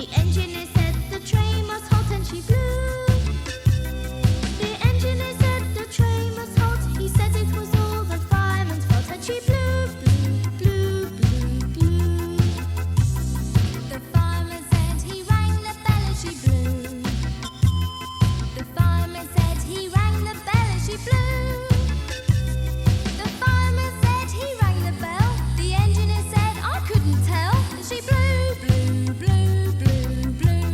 The engineer said the train must halt and she blew. The engineer said the train must halt. He said it was all the fireman's fault and she blew, blew, blew, blew, blew. The fireman said he rang the bell and she blew. The fireman said he rang the bell and she blew. The fireman said he rang the bell. The engineer said I couldn't tell. And she blew, blew, blew, blew, blew.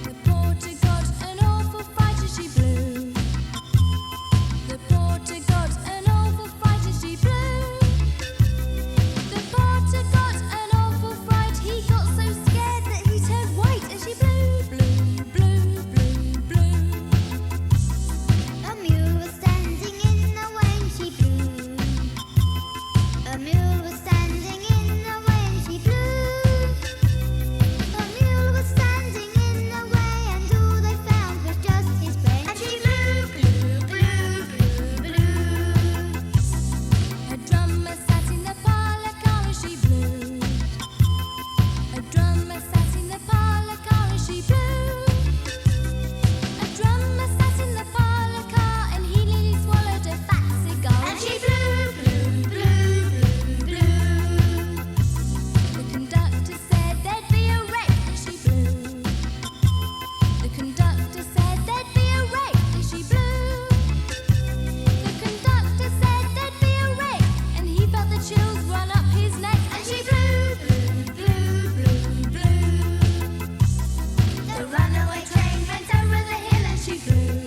The porter got an awful fright as she blew. The porter got an awful fright as she blew. The porter got an awful fright. He got so scared that he turned white as she blew, blew, blew, blew, blew. A mule was standing in the way and she blew. A mule was standing in the way and she blew. A mule was standing in the way and all they found was just his brain. And she blew, blew, blew, blew, blew. A drummer sat in the parlour car and she blew. A drummer sat in the parlour car and she blew. A drummer sat in the parlour car and he nearly swallowed a fat cigar. And she blew, blew, blew, blew, blew. The conductor said there'd be a wreck as she blew. The conductor said there'd be a wreck as she blew. The conductor said there'd be a wreck and he felt the chills run up his neck. And she blew, blew, blew, blew, blew. The runaway train went over the hill and she blew.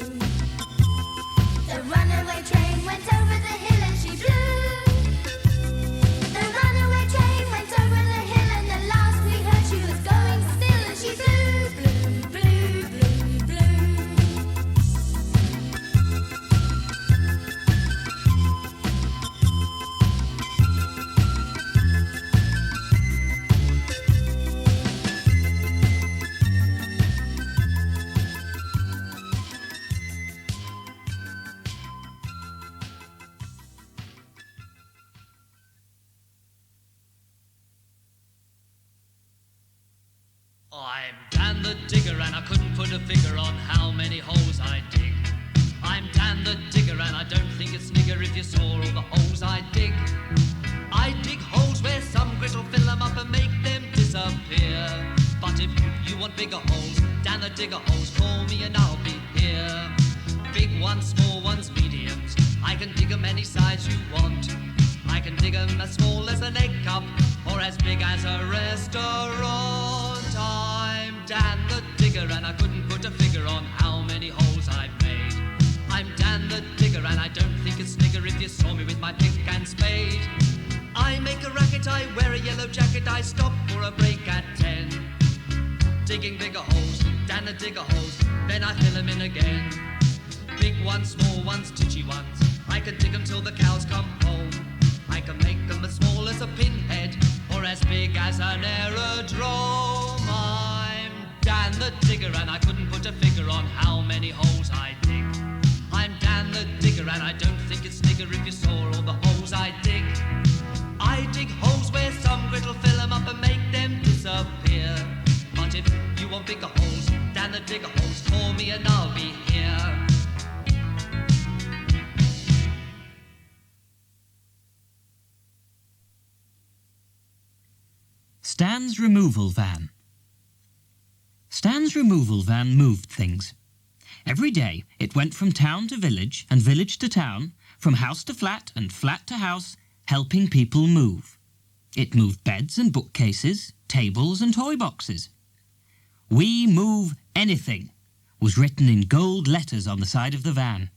The runaway train went over the hill and she blew. The runaway train went over the hill and the last we heard she was going still and she blew, blew, blew, blew, blew. I'm Dan the digger and I couldn't put a figure on how many holes I dig. I'm Dan the digger and I don't think it's nigger if you saw all the holes I dig. I dig holes where some grit will fill them up and make them disappear. But if you want bigger holes, Dan the digger holes, call me and I'll be here. Big ones, small ones, mediums, I can dig 'em any size you want. I can dig 'em as small as an egg cup or as big as a restaurant. I'm Dan the digger and I couldn't put a figure on how many holes I've made. I'm Dan the digger and I don't think it's nigger if you saw me with my pick and spade. I make a racket, I wear a yellow jacket, I stop for a break at 10. Digging bigger holes, Dan the digger holes, then I fill 'em in again. Big ones, small ones, titchy ones, I can dig 'em till the cows come home. I can make 'em as small as a pinhead or as big as an aerodrome. I'm Dan the digger and I couldn't put a figure on how many holes I dig. I'm Dan the digger and I don't think it's nigger if you saw all the holes I dig. I dig holes where some grit will fill 'em up and make them disappear. But if you want bigger holes, Dan the digger holes, call me and I'll be here. Stan's removal van. Stan's removal van moved things. Every day it went from town to village and village to town, from house to flat and flat to house, helping people move. It moved beds and bookcases, tables and toy boxes. "We move anything" was written in gold letters on the side of the van.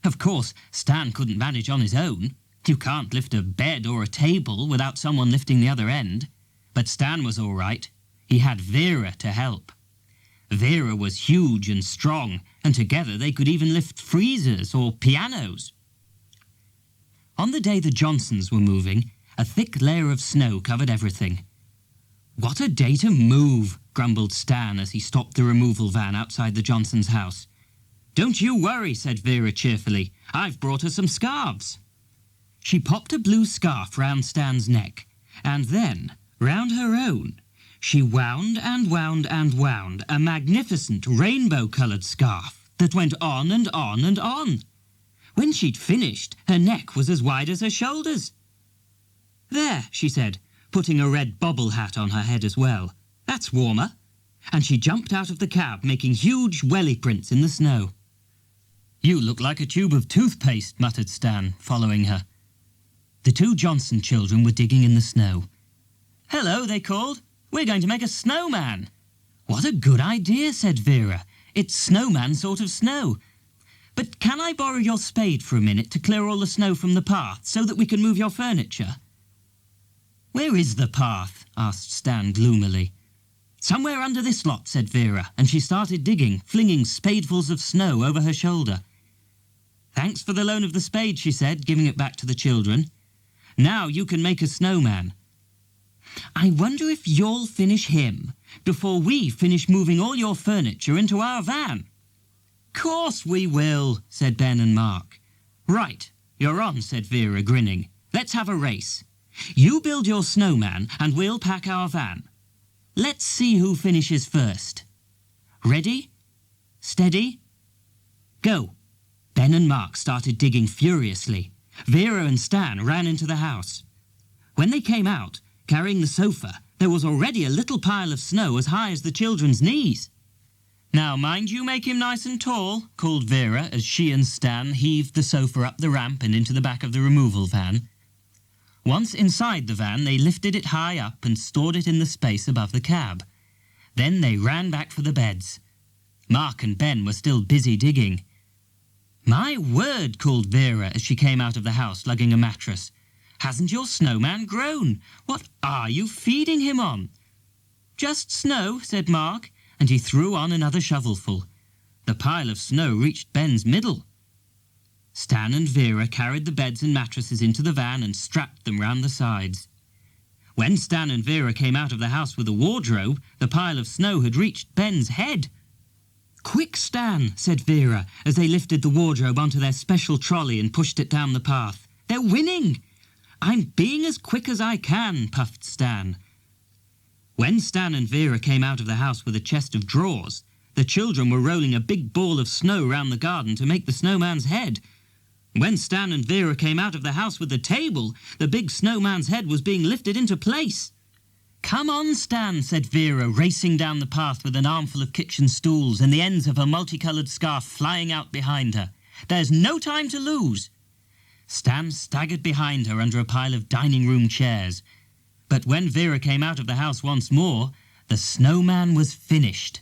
Of course, Stan couldn't manage on his own. You can't lift a bed or a table without someone lifting the other end. But Stan was all right. He had Vera to help. Vera was huge and strong, and together they could even lift freezers or pianos. On the day the Johnsons were moving, a thick layer of snow covered everything. "What a day to move," grumbled Stan as he stopped the removal van outside the Johnsons' house. "Don't you worry," said Vera cheerfully. "I've brought her some scarves." She popped a blue scarf round Stan's neck, and then round her own. She wound and wound and wound a magnificent rainbow-coloured scarf that went on and on and on. When she'd finished, her neck was as wide as her shoulders. "There," she said, putting a red bobble hat on her head as well. "That's warmer." And she jumped out of the cab, making huge welly prints in the snow. "You look like a tube of toothpaste," muttered Stan, following her. The two Johnson children were digging in the snow. "Hello," they called. "We're going to make a snowman." "What a good idea," said Vera. "It's snowman sort of snow. But can I borrow your spade for a minute to clear all the snow from the path so that we can move your furniture?" "Where is the path?" asked Stan gloomily. "Somewhere under this lot," said Vera, and she started digging, flinging spadefuls of snow over her shoulder. "Thanks for the loan of the spade," she said, giving it back to the children. "Now you can make a snowman. I wonder if you'll finish him before we finish moving all your furniture into our van." "Course we will," said Ben and Mark. "Right, you're on," said Vera, grinning. "Let's have a race. You build your snowman and we'll pack our van. Let's see who finishes first. Ready? Steady? Go." Ben and Mark started digging furiously. Vera and Stan ran into the house. When they came out, carrying the sofa, there was already a little pile of snow as high as the children's knees. "Now mind you make him nice and tall," called Vera as she and Stan heaved the sofa up the ramp and into the back of the removal van. Once inside the van, they lifted it high up and stored it in the space above the cab. Then they ran back for the beds. Mark and Ben were still busy digging. "My word," called Vera as she came out of the house lugging a mattress. "Hasn't your snowman grown? What are you feeding him on?" "Just snow," said Mark, and he threw on another shovelful. The pile of snow reached Ben's middle. Stan and Vera carried the beds and mattresses into the van and strapped them round the sides. When Stan and Vera came out of the house with a wardrobe, the pile of snow had reached Ben's head. "Quick, Stan," said Vera, as they lifted the wardrobe onto their special trolley and pushed it down the path. "They're winning!" "I'm being as quick as I can," puffed Stan. When Stan and Vera came out of the house with a chest of drawers, the children were rolling a big ball of snow round the garden to make the snowman's head. When Stan and Vera came out of the house with the table, the big snowman's head was being lifted into place. "Come on, Stan," said Vera, racing down the path with an armful of kitchen stools and the ends of her multicoloured scarf flying out behind her. "There's no time to lose." Stan staggered behind her under a pile of dining room chairs. But when Vera came out of the house once more, the snowman was finished.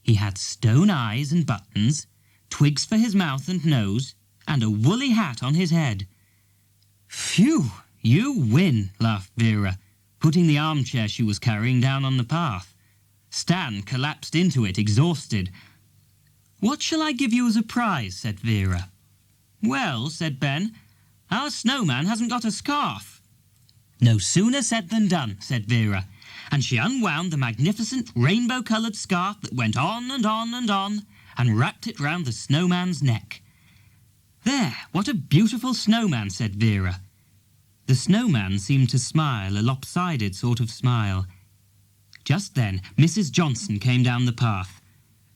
He had stone eyes and buttons, twigs for his mouth and nose, and a woolly hat on his head. "Phew, you win," laughed Vera, putting the armchair she was carrying down on the path. Stan collapsed into it, exhausted. "What shall I give you as a prize?" said Vera. "Well," said Ben, "our snowman hasn't got a scarf." "No sooner said than done," said Vera, and she unwound the magnificent rainbow-coloured scarf that went on and on and on, and wrapped it round the snowman's neck. "There, what a beautiful snowman," said Vera. The snowman seemed to smile, a lopsided sort of smile. Just then, Mrs. Johnson came down the path.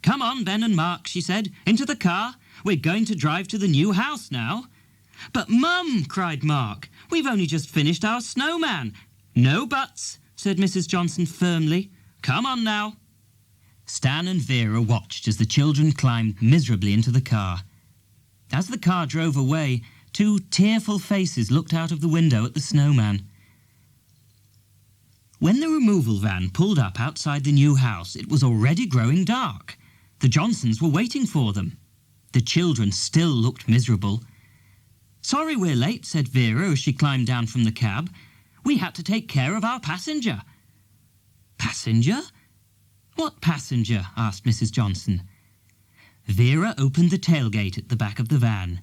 "Come on, Ben and Mark," she said, "into the car. We're going to drive to the new house now." "But, Mum," cried Mark, "we've only just finished our snowman." "No buts," said Mrs. Johnson firmly. "Come on now." Stan and Vera watched as the children climbed miserably into the car. As the car drove away, two tearful faces looked out of the window at the snowman. When the removal van pulled up outside the new house, it was already growing dark. The Johnsons were waiting for them. The children still looked miserable. "Sorry we're late," said Vera as she climbed down from the cab. "We had to take care of our passenger." "Passenger? What passenger?" asked Mrs. Johnson. Vera opened the tailgate at the back of the van.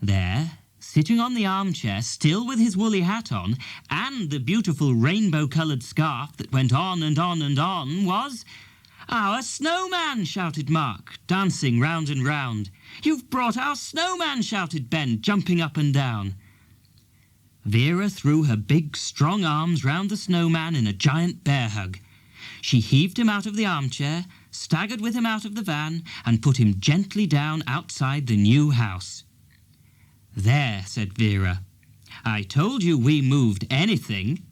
There, sitting on the armchair, still with his woolly hat on, and the beautiful rainbow-coloured scarf that went on and on and on, was "Our snowman!" shouted Mark, dancing round and round. "You've brought our snowman!" shouted Ben, jumping up and down. Vera threw her big, strong arms round the snowman in a giant bear hug. She heaved him out of the armchair, staggered with him out of the van, and put him gently down outside the new house. "There," said Vera. "I told you we moved anything."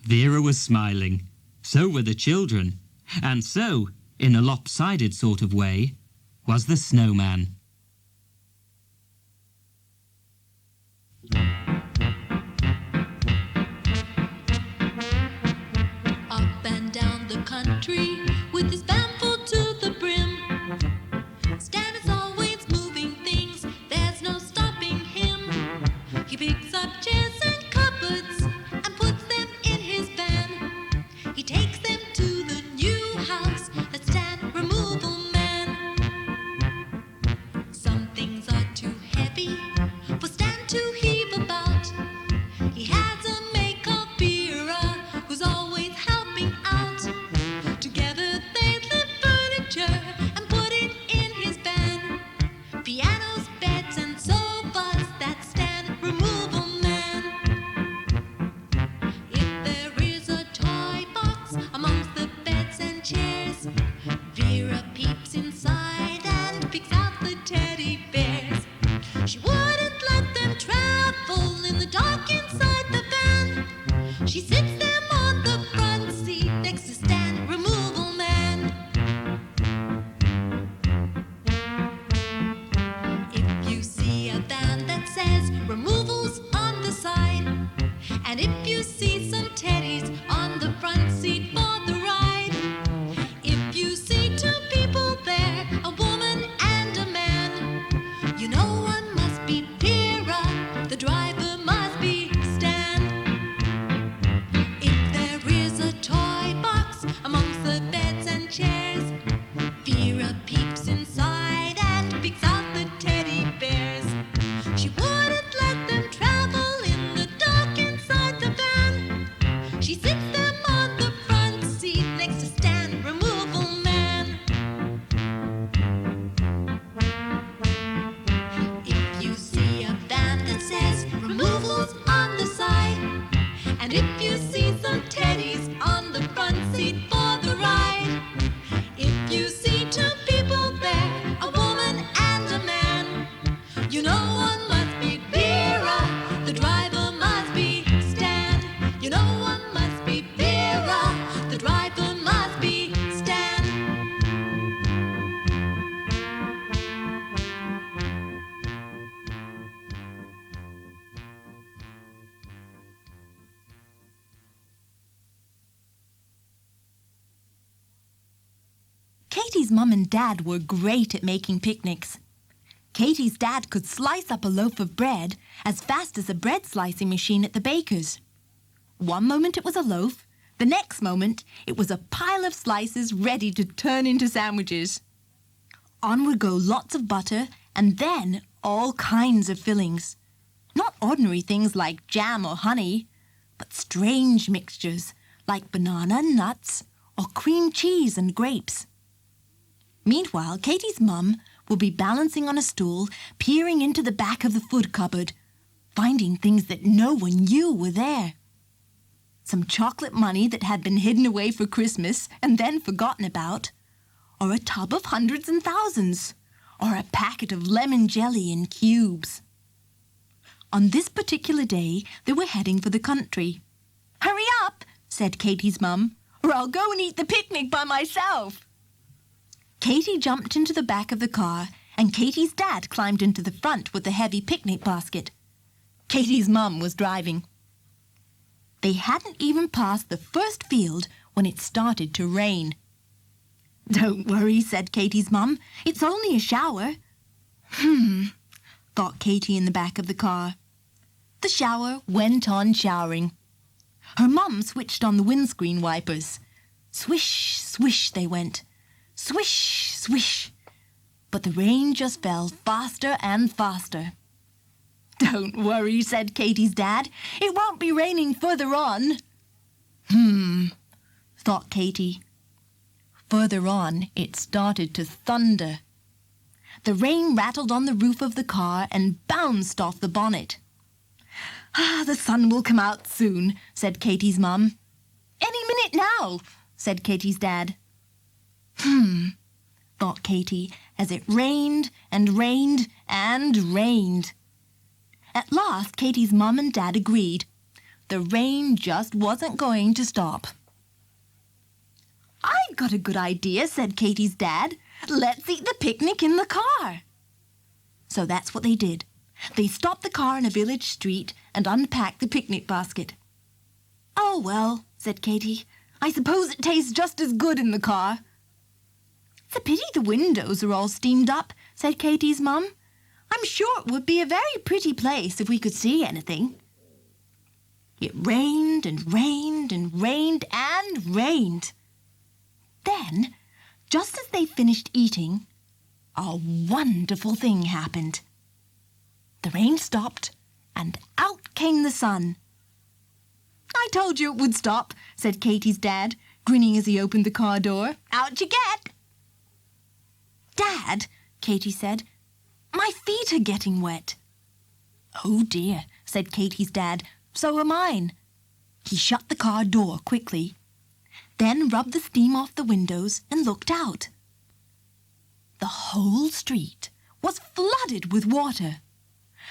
Vera was smiling. So were the children. And so, in a lopsided sort of way, was the snowman. Up and down the country with his van full to the brim. Stan is always moving things, there's no stopping him. He picks up chairs and cupboards and puts them in his van. He takes them to the new house that Stan Removal Man. Some things are too heavy for Stan to heave about. He has a make-up-era who's always helping out. Together they lift furniture and put it in his van. Pianos, beds and sofas, that's Stan Removal Man. If there is a toy box amongst the beds and chairs, Vera peeps inside and picks out the teddy bears. She wouldn't let them travel in the dark inside the van. She sits them on the front seat next to Stan Removal Man. If you see a van that says removals on the side, and if you see some teddies on the front seat for the ride, if you see two people there, a woman and a man, you know one must be Vera, the driver must be Stan. If there is a toy box amongst the beds and chairs, Vera peeps inside and picks out the teddy bears. She wouldn't let them travel in the dark inside the van. She sits them on the front seat next to Stan Removal Man. If you see a van that says removals on the side, and if you see some teddies on the front seat for the ride, if you see two people there, a woman and a man, you know one must be Vera, the driver must be Stan. You know one must be Vera, the driver must be Stan. Katie's mum and dad were great at making picnics. Katie's dad could slice up a loaf of bread as fast as a bread slicing machine at the baker's. One moment it was a loaf, the next moment it was a pile of slices ready to turn into sandwiches. On would go lots of butter and then all kinds of fillings. Not ordinary things like jam or honey, but strange mixtures like banana and nuts or cream cheese and grapes. Meanwhile, Katie's mum would be balancing on a stool, peering into the back of the food cupboard, finding things that no one knew were there. Some chocolate money that had been hidden away for Christmas and then forgotten about, or a tub of hundreds and thousands, or a packet of lemon jelly in cubes. On this particular day, they were heading for the country. "Hurry up," said Katie's mum, "or I'll go and eat the picnic by myself." Katie jumped into the back of the car, and Katie's dad climbed into the front with the heavy picnic basket. Katie's mum was driving. They hadn't even passed the first field when it started to rain. "Don't worry," said Katie's mum. "It's only a shower." Thought Katie in the back of the car. The shower went on showering. Her mum switched on the windscreen wipers. Swish, swish they went. Swish, swish. But the rain just fell faster and faster. "Don't worry," said Katie's dad. "It won't be raining further on." Thought Katie. Further on, it started to thunder. The rain rattled on the roof of the car and bounced off the bonnet. "The sun will come out soon," said Katie's mum. "Any minute now," said Katie's dad. Thought Katie, as it rained and rained and rained. At last, Katie's mum and dad agreed. The rain just wasn't going to stop. "I've got a good idea," said Katie's dad. "Let's eat the picnic in the car." So that's what they did. They stopped the car in a village street and unpacked the picnic basket. "Oh, well," said Katie, "I suppose it tastes just as good in the car." "It's a pity the windows are all steamed up," said Katie's mum. "I'm sure it would be a very pretty place if we could see anything." It rained and rained and rained and rained. Then, just as they finished eating, a wonderful thing happened. The rain stopped, and out came the sun. "I told you it would stop," said Katie's dad, grinning as he opened the car door. "Out you get!" "Dad," Katie said, "my feet are getting wet." "Oh dear," said Katie's dad, "so are mine." He shut the car door quickly, then rubbed the steam off the windows and looked out. The whole street was flooded with water.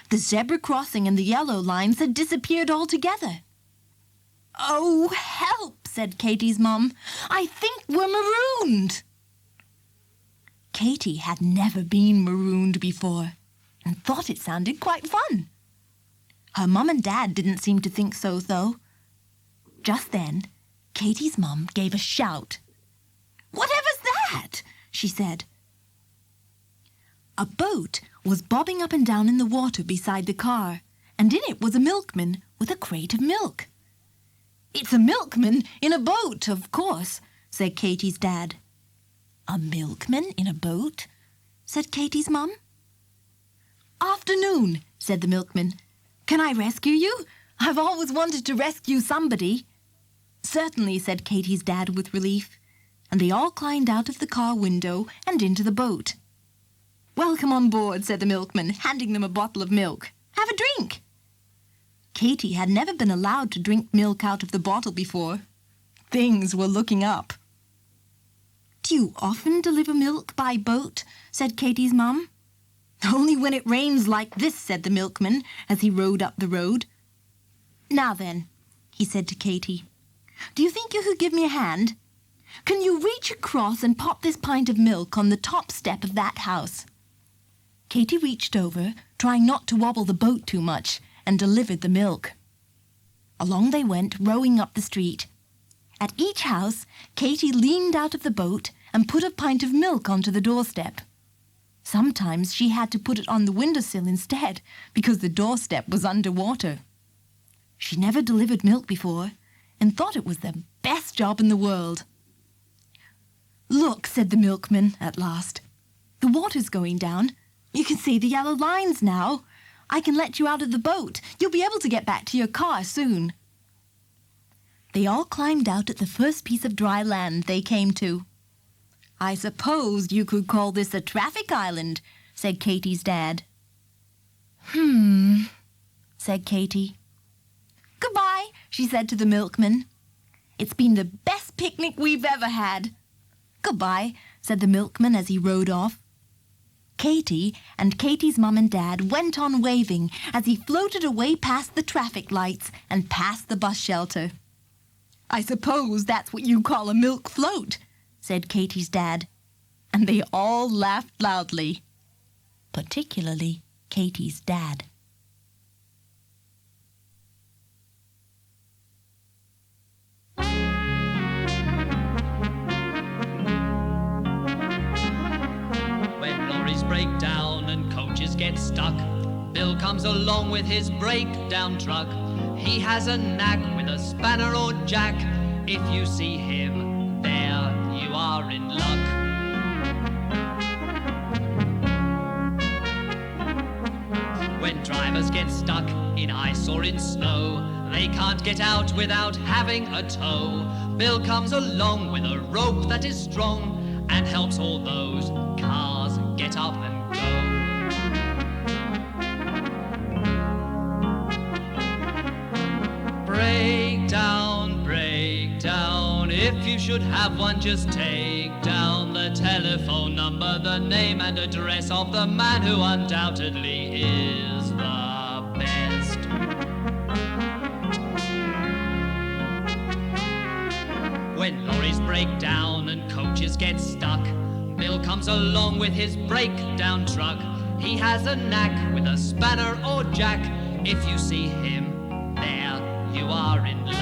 The zebra crossing and the yellow lines had disappeared altogether. "Oh, help," said Katie's mum. "I think we're marooned." Katie had never been marooned before and thought it sounded quite fun. Her mum and dad didn't seem to think so, though. Just then, Katie's mum gave a shout. "Whatever's that?" she said. A boat was bobbing up and down in the water beside the car, and in it was a milkman with a crate of milk. "It's a milkman in a boat, of course," said Katie's dad. "A milkman in a boat?" said Katie's mum. "Afternoon," said the milkman. "Can I rescue you? I've always wanted to rescue somebody." "Certainly," said Katie's dad with relief, and they all climbed out of the car window and into the boat. "Welcome on board," said the milkman, handing them a bottle of milk. "Have a drink." Katie had never been allowed to drink milk out of the bottle before. Things were looking up. "Do you often deliver milk by boat?" said Katie's mum. "Only when it rains like this," said the milkman as he rowed up the road. "Now then," he said to Katie, "do you think you could give me a hand? Can you reach across and pop this pint of milk on the top step of that house?" Katie reached over, trying not to wobble the boat too much, and delivered the milk. Along they went, rowing up the street. At each house, Katie leaned out of the boat and put a pint of milk onto the doorstep. Sometimes she had to put it on the windowsill instead, because the doorstep was under water. She never delivered milk before, and thought it was the best job in the world. "Look," said the milkman at last. "The water's going down. You can see the yellow lines now. I can let you out of the boat. You'll be able to get back to your car soon." They all climbed out at the first piece of dry land they came to. "I suppose you could call this a traffic island," said Katie's dad. Said Katie. "Goodbye," she said to the milkman. "It's been the best picnic we've ever had." "Goodbye," said the milkman as he rowed off. Katie and Katie's mum and dad went on waving as he floated away past the traffic lights and past the bus shelter. "I suppose that's what you call a milk float," said Katie's dad, and they all laughed loudly, particularly Katie's dad. When lorries break down and coaches get stuck, Bill comes along with his breakdown truck. He has a knack with a spanner or jack. If you see him, there you are in luck. When drivers get stuck in ice or in snow, they can't get out without having a tow. Bill comes along with a rope that is strong and helps all those cars get up and go. Break down, if If you should have one, just take down the telephone number, the name and address of the man who undoubtedly is the best. When lorries break down and coaches get stuck, Bill comes along with his breakdown truck. He has a knack with a spanner or jack. If you see him, there you are in luck.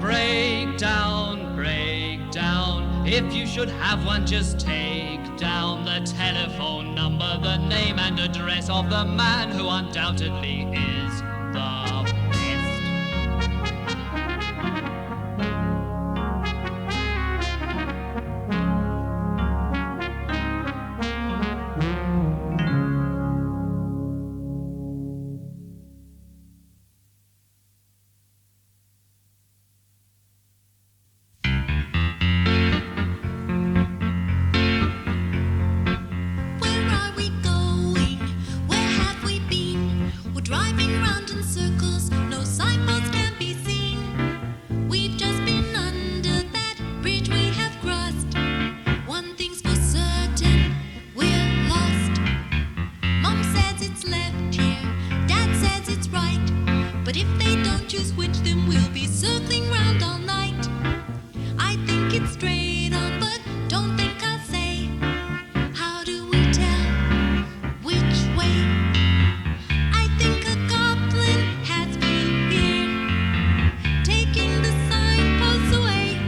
Breakdown, breakdown. If you should have one, just take down the telephone number, the name and address of the man who undoubtedly is the best. Where are we going? Where have we been? We're driving round in circles, no signposts can be seen. We've just been under that bridge we have crossed. One thing's for certain, we're lost. Mom says it's left here, Dad says it's right. But if they don't choose which, then we'll be circling round all night. I think it's straight on, but don't think I'll say. How do we tell which way? I think a goblin has been here, taking the signposts away.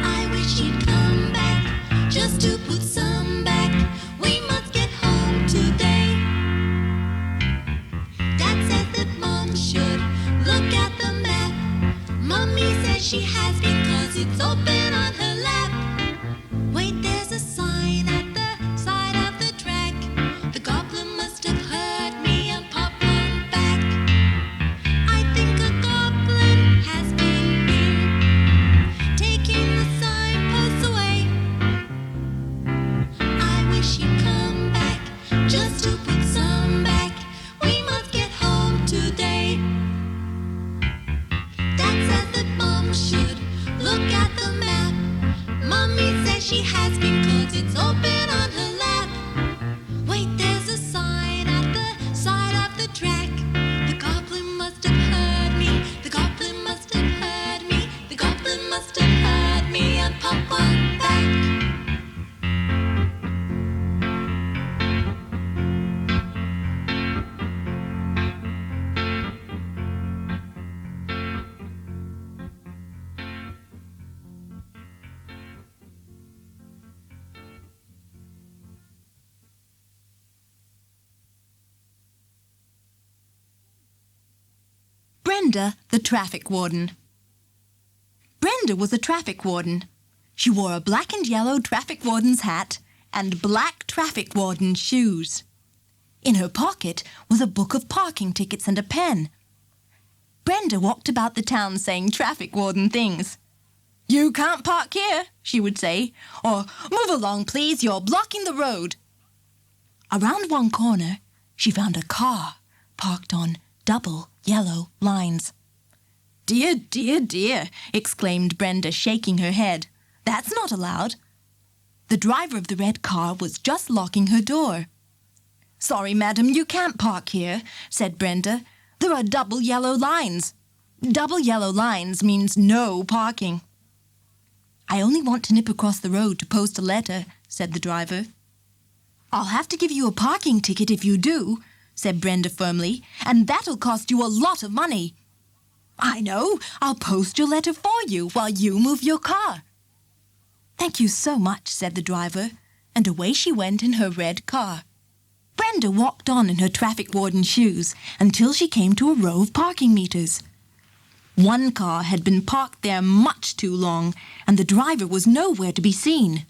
I wish he'd come back, just to put some back. We must get home today. Dad says that Mom should look at the map. Mummy says she has been, 'cause it's open on her lap. Wait, there's a sign at the side of the track. The goblin must have heard me and popped on back. I think a goblin has been here, taking the signposts away. I wish he'd come back, just to put some back. We must get home today. Dad says that Mom should look at the map. Mummy says she has been, 'cause it's open on her lap. Wait, there's a sign at the side of the track. The goblin must have heard me. The goblin must have heard me. The goblin must have heard me and pop on back. Brenda the Traffic Warden. Brenda was a traffic warden. She wore a black and yellow traffic warden's hat and black traffic warden shoes. In her pocket was a book of parking tickets and a pen. Brenda walked about the town saying traffic warden things. "You can't park here," she would say, or "Move along, please, you're blocking the road." Around one corner, she found a car parked on double yellow lines. "Dear, dear, dear," exclaimed Brenda, shaking her head. "That's not allowed." The driver of the red car was just locking her door. "Sorry, madam, you can't park here," said Brenda. "There are double yellow lines. Double yellow lines means no parking." "I only want to nip across the road to post a letter," said the driver. "I'll have to give you a parking ticket if you do," said Brenda firmly, "and that'll cost you a lot of money." "I know. I'll post your letter for you while you move your car." "Thank you so much," said the driver, and away she went in her red car. Brenda walked on in her traffic warden shoes until she came to a row of parking meters. One car had been parked there much too long, and the driver was nowhere to be seen.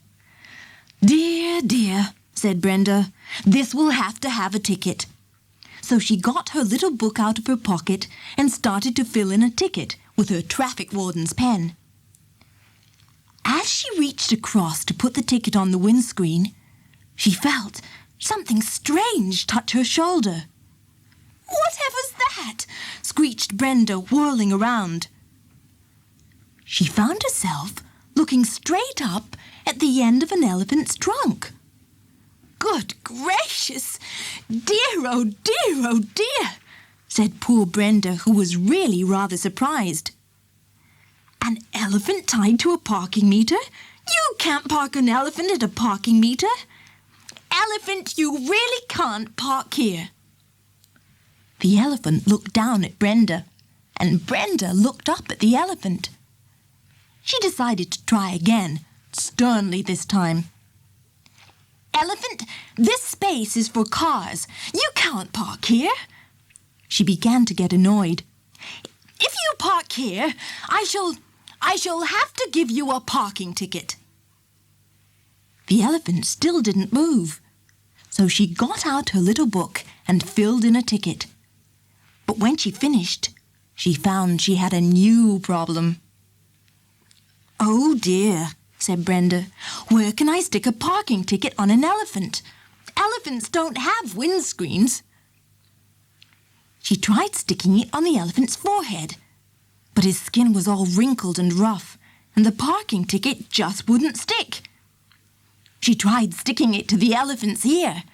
"Dear, dear," said Brenda, "this will have to have a ticket." So she got her little book out of her pocket and started to fill in a ticket with her traffic warden's pen. As she reached across to put the ticket on the windscreen, she felt something strange touch her shoulder. Whatever's that? Screeched Brenda, whirling around. She found herself looking straight up at the end of an elephant's trunk. Good gracious! Dear, oh dear, oh dear, said poor Brenda, who was really rather surprised. An elephant tied to a parking meter? You can't park an elephant at a parking meter. Elephant, you really can't park here. The elephant looked down at Brenda, and Brenda looked up at the elephant. She decided to try again, sternly this time. Elephant, this space is for cars. You can't park here. She began to get annoyed. If you park here, I shall have to give you a parking ticket. The elephant still didn't move, so she got out her little book and filled in a ticket. But when she finished, she found she had a new problem. Oh dear, said Brenda. Where can I stick a parking ticket on an elephant? Elephants don't have windscreens. She tried sticking it on the elephant's forehead, but his skin was all wrinkled and rough, and the parking ticket just wouldn't stick. She tried sticking it to the elephant's ear,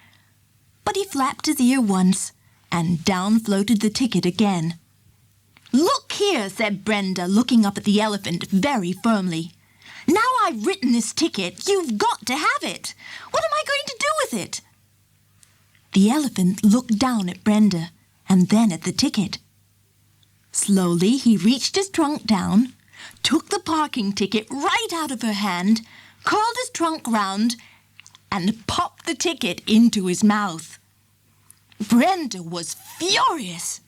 but he flapped his ear once, and down floated the ticket again. Look here, said Brenda, looking up at the elephant very firmly. Now I've written this ticket, you've got to have it. What am I going to do with it? The elephant looked down at Brenda and then at the ticket. Slowly he reached his trunk down, took the parking ticket right out of her hand, curled his trunk round, and popped the ticket into his mouth. Brenda was furious.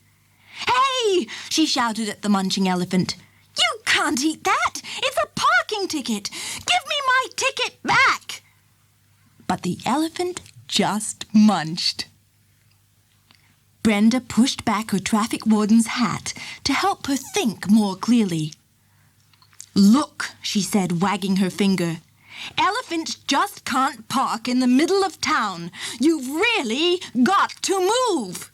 Hey! She shouted at the munching elephant. You can't eat that! It's a parking ticket! Give me my ticket back! But the elephant just munched. Brenda pushed back her traffic warden's hat to help her think more clearly. Look, she said, wagging her finger. Elephants just can't park in the middle of town. You've really got to move.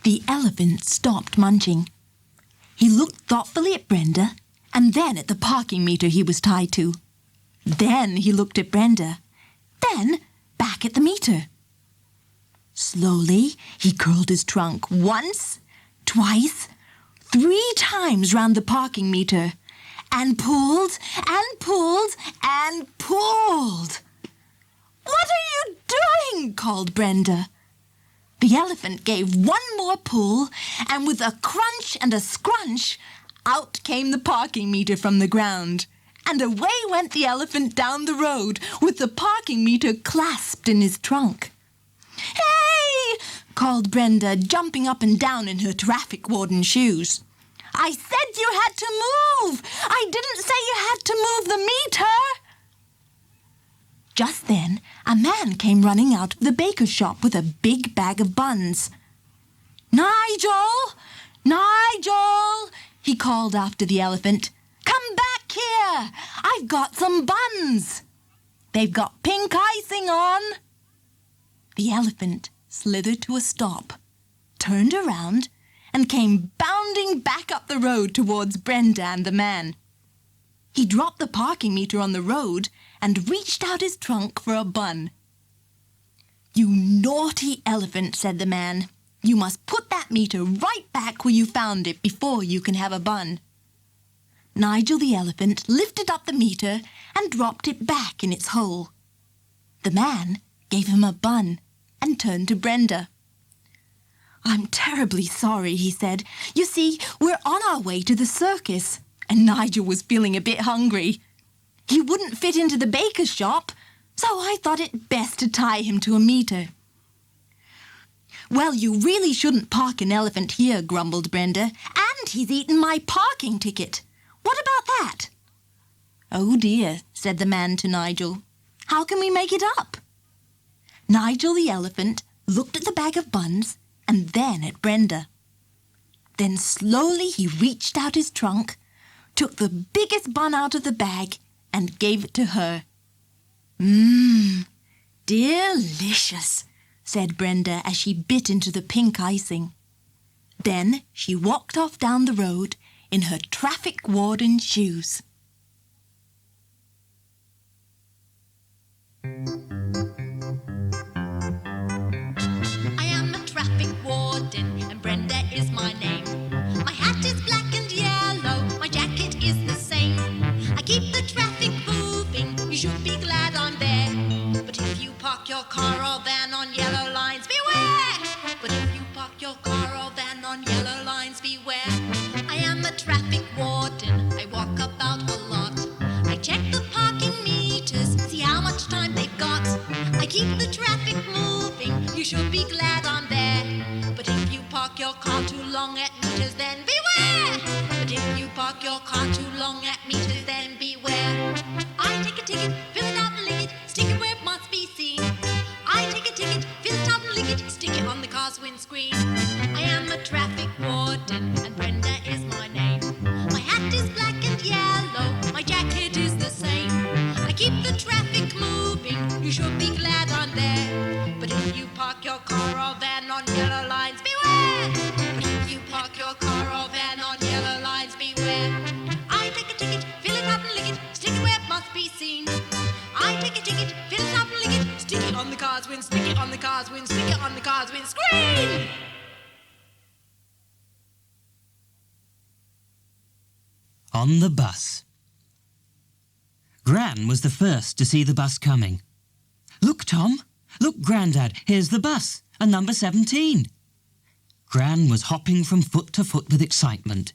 The elephant stopped munching. He looked thoughtfully at Brenda and then at the parking meter he was tied to. Then he looked at Brenda, then back at the meter. Slowly he curled his trunk once, twice, 3 times round the parking meter and pulled and pulled and pulled. What are you doing? Called Brenda. The elephant gave one more pull, and with a crunch and a scrunch, out came the parking meter from the ground. And away went the elephant down the road, with the parking meter clasped in his trunk. Hey! Called Brenda, jumping up and down in her traffic warden shoes. I said you had to move! I didn't say you had to move the meter! Just then, a man came running out of the baker's shop with a big bag of buns. Nigel! Nigel! He called after the elephant. Come back here! I've got some buns! They've got pink icing on! The elephant slithered to a stop, turned around, and came bounding back up the road towards Brenda and the man. He dropped the parking meter on the road and reached out his trunk for a bun. You naughty elephant, said the man. You must put that meter right back where you found it before you can have a bun. Nigel the elephant lifted up the meter and dropped it back in its hole. The man gave him a bun and turned to Brenda. I'm terribly sorry, he said. You see, we're on our way to the circus, and Nigel was feeling a bit hungry. He wouldn't fit into the baker's shop, so I thought it best to tie him to a meter. Well, you really shouldn't park an elephant here, grumbled Brenda, and he's eaten my parking ticket. What about that? Oh dear, said the man to Nigel. How can we make it up? Nigel the elephant looked at the bag of buns and then at Brenda. Then slowly he reached out his trunk, took the biggest bun out of the bag and gave it to her. Delicious, said Brenda as she bit into the pink icing. Then she walked off down the road in her traffic warden shoes. I am a traffic warden and Brenda is my name. My hat is black and yellow, my jacket is the same. I keep the traffic moving, you should be glad I'm there. But if you park your car or van on yellow lines, beware! But if you park your car or van on yellow lines, beware. I am a traffic warden, I walk about a lot. I check the parking meters, see how much time they've got. I keep the traffic moving, you should be glad I'm there. But if you park your car too long at meters, then beware! But if you park your car too long at meters, then beware. I take a ticket, fill it out and lick it, stick it where it must be seen. I take a ticket, fill it out and lick it, stick it on the car's windscreen. I am a traffic warden and Brenda is my name. My hat is black and yellow, my jacket is the same. I keep the traffic moving, you should be glad I'm there. But if you park your car or van on yellow lines, beware! But if you park your car or van on yellow lines, beware. I take a ticket, fill it out and lick it, stick it where it must be seen. I take a ticket, fill it out and lick it, stick it on the car's wind, stick it on the car's wind, stick it on the car's windscreen! On the bus. Gran was the first to see the bus coming. "Look, Tom! Look, Grandad, here's the bus, and number 17. Gran was hopping from foot to foot with excitement.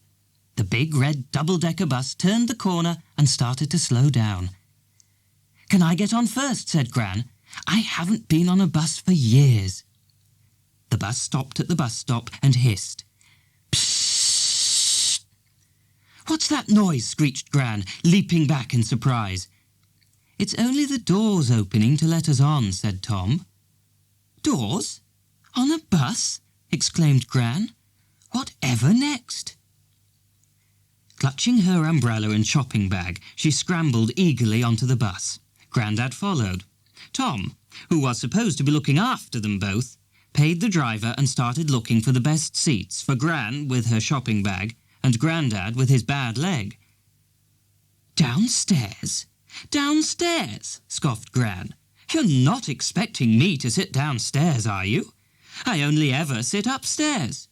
The big red double-decker bus turned the corner and started to slow down. "Can I get on first?" said Gran. "I haven't been on a bus for years." The bus stopped at the bus stop and hissed. "Psst!" "What's that noise?" screeched Gran, leaping back in surprise. "It's only the doors opening to let us on," said Tom. "Doors? On a bus?" exclaimed Gran. "Whatever next?" Clutching her umbrella and shopping bag, she scrambled eagerly onto the bus. Grandad followed. Tom, who was supposed to be looking after them both, paid the driver and started looking for the best seats for Gran with her shopping bag and Grandad with his bad leg. "Downstairs? Downstairs?" scoffed Gran. "You're not expecting me to sit downstairs, are you? I only ever sit upstairs."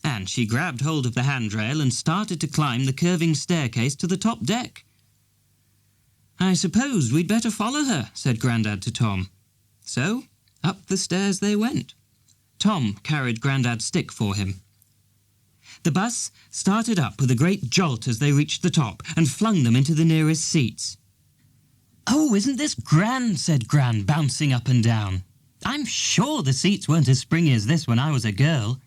And she grabbed hold of the handrail and started to climb the curving staircase to the top deck. "I suppose we'd better follow her," said Grandad to Tom. So up the stairs they went. Tom carried Grandad's stick for him. The bus started up with a great jolt as they reached the top and flung them into the nearest seats. "Oh, isn't this grand?" said Gran, bouncing up and down. "I'm sure the seats weren't as springy as this when I was a girl."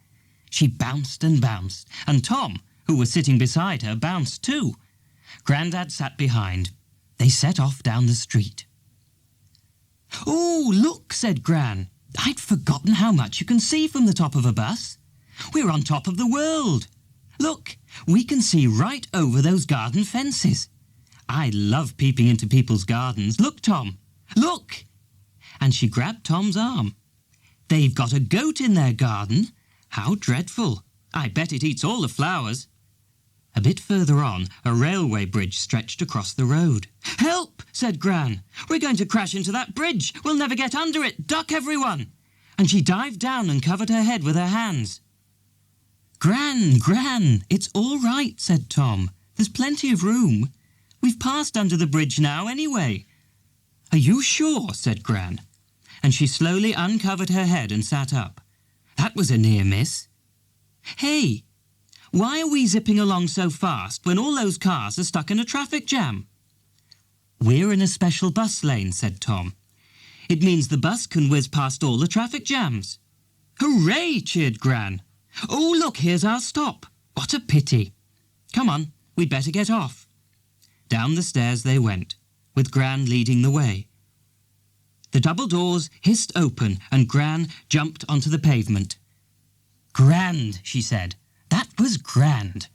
She bounced, and Tom, who was sitting beside her, bounced too. Grandad sat behind. They set off down the street. "Oh, look," said Gran. "I'd forgotten how much you can see from the top of a bus. We're on top of the world. Look, we can see right over those garden fences. I love peeping into people's gardens. Look, Tom, look!" And she grabbed Tom's arm. "They've got a goat in their garden. How dreadful. I bet it eats all the flowers." A bit further on, a railway bridge stretched across the road. "Help!" said Gran. "We're going to crash into that bridge. We'll never get under it. Duck, everyone!" And she dived down and covered her head with her hands. Gran, it's all right," said Tom. "There's plenty of room. We've passed under the bridge now anyway." "Are you sure?" said Gran. And she slowly uncovered her head and sat up. That was a near miss. "Hey, why are we zipping along so fast when all those cars are stuck in a traffic jam?" "We're in a special bus lane," said Tom. "It means the bus can whiz past all the traffic jams." "Hooray!" cheered Gran. "Oh, look, here's our stop. What a pity. Come on, we'd better get off." Down the stairs they went, with Gran leading the way. The double doors hissed open and Gran jumped onto the pavement. "Grand," she said. "That was grand.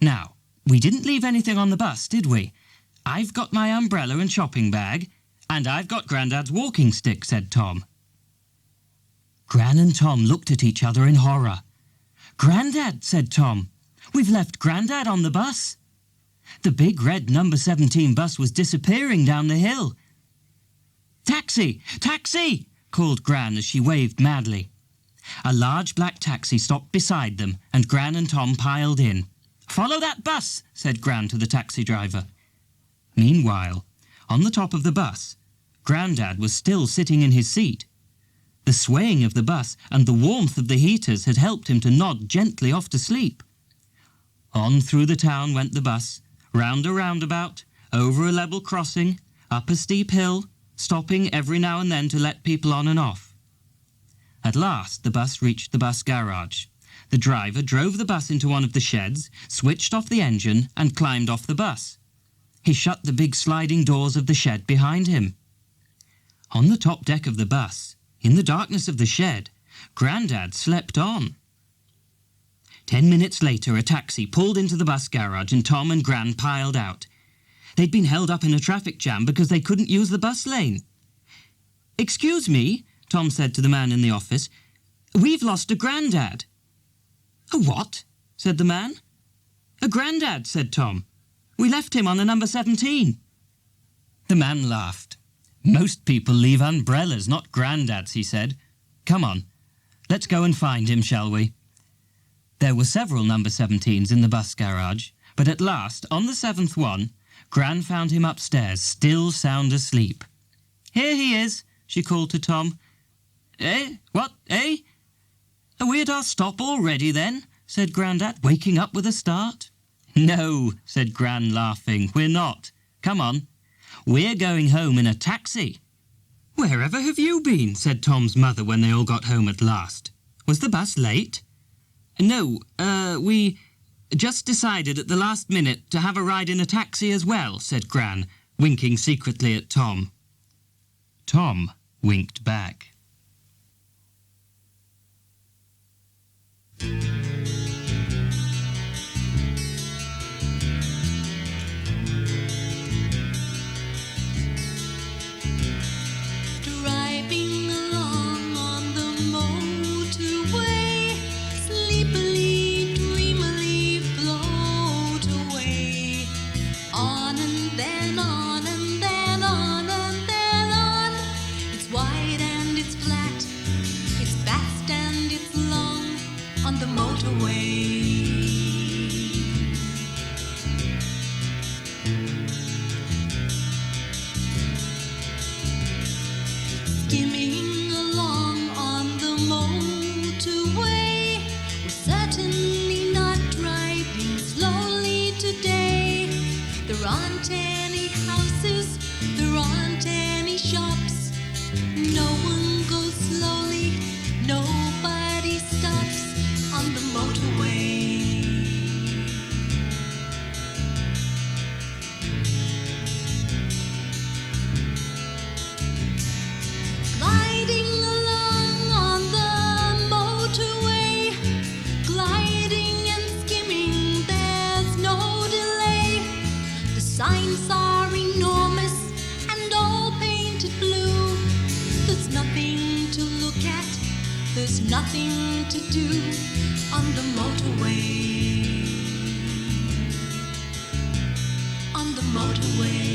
Now, we didn't leave anything on the bus, did we? I've got my umbrella and shopping bag, and I've got Grandad's walking stick," said Tom. Gran and Tom looked at each other in horror. "Grandad," said Tom. "We've left Grandad on the bus." The big red number 17 bus was disappearing down the hill. "Taxi! Taxi!" called Gran as she waved madly. A large black taxi stopped beside them and Gran and Tom piled in. "Follow that bus," said Gran to the taxi driver. Meanwhile, on the top of the bus, Grandad was still sitting in his seat. The swaying of the bus and the warmth of the heaters had helped him to nod gently off to sleep. On through the town went the bus, round a roundabout, over a level crossing, up a steep hill, stopping every now and then to let people on and off. At last the bus reached the bus garage. The driver drove the bus into one of the sheds, switched off the engine and climbed off the bus. He shut the big sliding doors of the shed behind him. On the top deck of the bus, in the darkness of the shed, Grandad slept on. 10 minutes later, a taxi pulled into the bus garage and Tom and Gran piled out. They'd been held up in a traffic jam because they couldn't use the bus lane. "Excuse me," Tom said to the man in the office, "we've lost a Grandad." "A what?" said the man. "A Grandad," said Tom. "We left him on a number 17. The man laughed. "Most people leave umbrellas, not Granddads," he said. "Come on, let's go and find him, shall we?" There were several number 17s in the bus garage, but at last, on the 7th one, Gran found him upstairs, still sound asleep. "Here he is," she called to Tom. "Eh? What? Eh? Are we at our stop already then?" said Grandad, waking up with a start. "No," said Gran, laughing, "we're not. Come on. We're going home in a taxi." "Wherever have you been?" said Tom's mother when they all got home at last. "Was the bus late?" "No, we just decided at the last minute to have a ride in a taxi as well," said Gran, winking secretly at Tom. Tom winked back. Driving along on the motorway, sleepily, dreamily float away. On and then on and then on and then on. It's wide and it's flat, it's fast and it's long on the motorway. Skimming along on the motorway, we're certainly not driving slowly today. There aren't any houses, there aren't any shops. No one goes slowly, nobody stops on the motorway. Gliding along on the motorway, gliding and skimming, there's no delay. The signs are enormous and all painted blue. There's nothing to look at, there's nothing to do on the motorway. On the motorway.